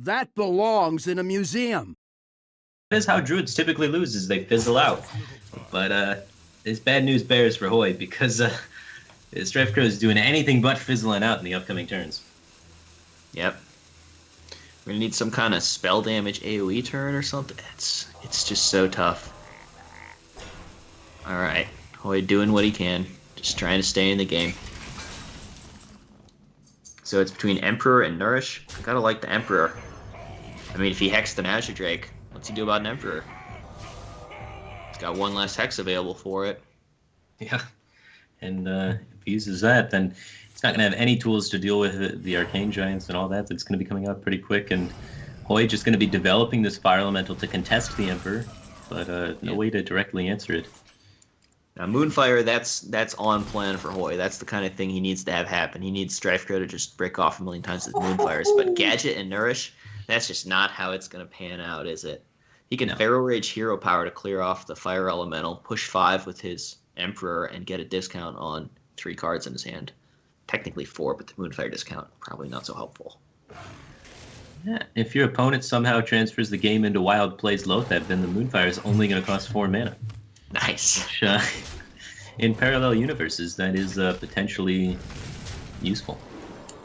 That belongs in a museum. That is how druids typically lose, is they fizzle out. But it's bad news bears for Hoy, because Strifecro is doing anything but fizzling out in the upcoming turns. Yep. We're gonna need some kind of spell damage AoE turn or something. It's just so tough. Alright. Hoy doing what he can. Just trying to stay in the game. So it's between Emperor and Nourish. I gotta like the Emperor. I mean, if he hexed the Azure Drake, what's he do about an Emperor? He's got one less hex available for it. Yeah. And if he uses that, then he's not going to have any tools to deal with the Arcane Giants and all that. That's going to be coming out pretty quick. And Hoy just going to be developing this Fire Elemental to contest the Emperor, but no way to directly answer it. Now, Moonfire, that's on plan for Hoy. That's the kind of thing he needs to have happen. He needs Strifecro to just break off a million times with Moonfires. But Gadget and Nourish, that's just not how it's going to pan out, is it? He can Feral Rage Hero Power to clear off the Fire Elemental, push 5 with his Emperor, and get a discount on 3 cards in his hand. Technically 4, but the Moonfire discount, probably not so helpful. Yeah, if your opponent somehow transfers the game into Wild Plays Lothab, then the Moonfire is only going to cost 4 mana. Nice. Which, in parallel universes, that is potentially useful.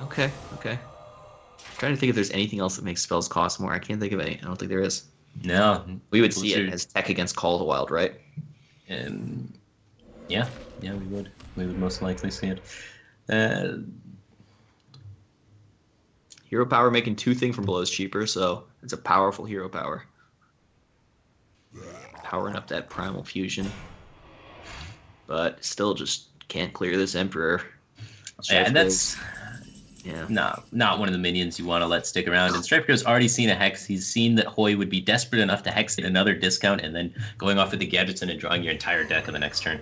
Okay. I'm trying to think if there's anything else that makes spells cost more. I can't think of any. I don't think there is. No. We would see it as tech against Call of the Wild, right? Yeah, we would. We would most likely see it. Hero Power making 2 thing from below is cheaper, so it's a powerful Hero Power. Powering up that Primal Fusion. But still just can't clear this Emperor. Yeah, and that's not one of the minions you want to let stick around. And Strifecro's already seen a Hex. He's seen that Hoy would be desperate enough to Hex at another discount and then going off with the Gadgetzin and drawing your entire deck on the next turn.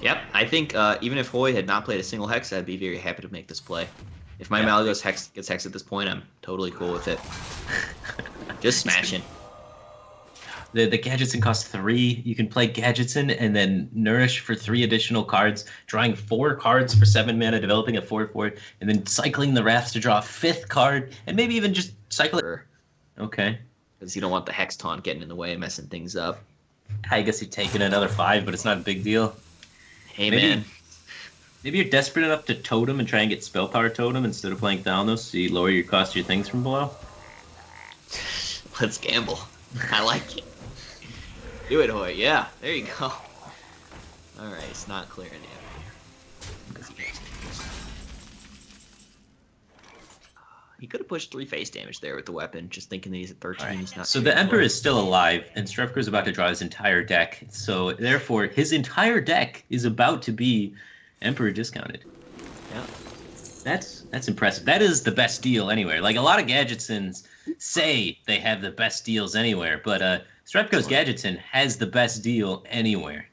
Yep, I think even if Hoy had not played a single Hex, I'd be very happy to make this play. If my Malygos Hex gets Hexed at this point, I'm totally cool with it. Just smashing. The Gadgetzin costs 3. You can play Gadgetzin and then Nourish for 3 additional cards, drawing 4 cards for 7 mana, developing a 4/4, and then cycling the Wraths to draw a 5th card, and maybe even just cycle it. Okay. Because you don't want the Hex Taunt getting in the way and messing things up. I guess you're taking another 5, but it's not a big deal. Hey, man. Maybe you're desperate enough to Totem and try and get Spell Power Totem instead of playing Thalnos, so you lower your cost of your things from below. Let's gamble. I like it. Do it, Hoy. Yeah, there you go. Alright, it's not clearing yet. He could have pushed 3 face damage there with the weapon, just thinking that he's at 13. Right. He's not. So the Emperor is still alive, and Strifecro's about to draw his entire deck. So therefore, his entire deck is about to be Emperor discounted. Yeah. That's impressive. That is the best deal anywhere. Like, a lot of Gadgetzins say they have the best deals anywhere, but Strifecro's Gadgetzin has the best deal anywhere.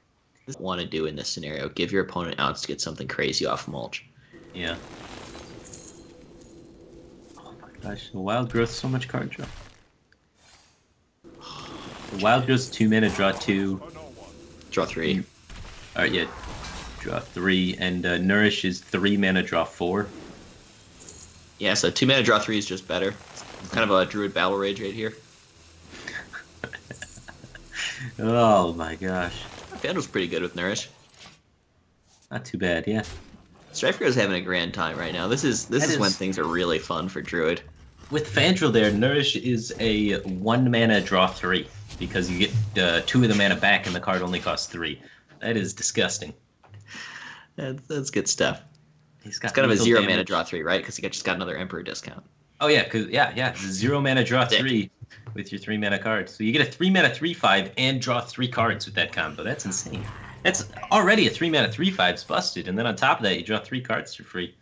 What you want to do in this scenario, give your opponent outs to get something crazy off mulch. Yeah. Oh my gosh, the Wild Growth, so much card draw. The Wild Growth's 2 mana, draw 2. Draw 3. Alright, yeah. Draw 3, and Nourish is 3 mana, draw 4. Yeah, so 2 mana, draw 3 is just better. It's kind of a Druid Battle Rage right here. Oh my gosh. Vandal's pretty good with Nourish. Not too bad, yeah. Strifecro's having a grand time right now. This is when things are really fun for Druid. With Fandral there, Nourish is a 1 mana draw 3, because you get 2 of the mana back and the card only costs 3. That is disgusting. That's good stuff. It's kind of a 0 mana draw 3, right? Because he just got another Emperor discount. Oh yeah, because 0 mana draw 3 with your 3 mana cards. So you get a 3 mana 3/5 and draw 3 cards with that combo. That's insane. That's already a 3 mana 3/5's busted, and then on top of that, you draw 3 cards for free.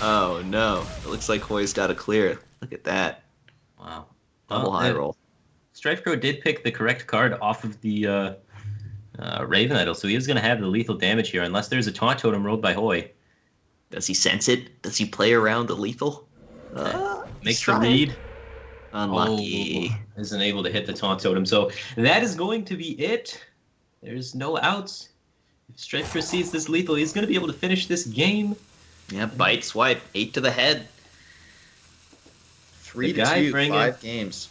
Oh no! It looks like Hoy's got a clear. Look at that. Wow. Double high roll. Strifecro did pick the correct card off of the Raven Idol, so he is going to have the lethal damage here, unless there's a Taunt Totem rolled by Hoy. Does he sense it? Does he play around the lethal? Makes the read. Unlucky. Oh, isn't able to hit the Taunt Totem. So that is going to be it. There's no outs. If Strifecro sees this lethal, he's going to be able to finish this game. Yeah, bite, swipe, 8 to the head. guy 3-2, bringing- 5 games.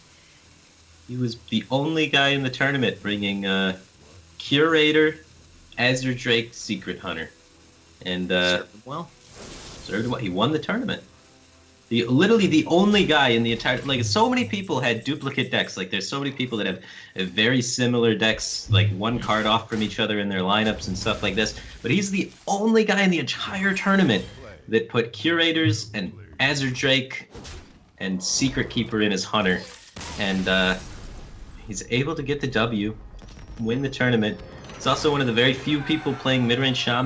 He was the only guy in the tournament bringing Curator, Azure Drake, Secret Hunter, and Served him well. he won the tournament. Literally the only guy in the entire, like, so many people had duplicate decks. Like, there's so many people that have very similar decks, like one card off from each other in their lineups and stuff like this. But he's the only guy in the entire tournament that put Curators and Azure Drake and Secret Keeper in his Hunter, and he's able to get the W, win the tournament. He's also one of the very few people playing mid-range Shaman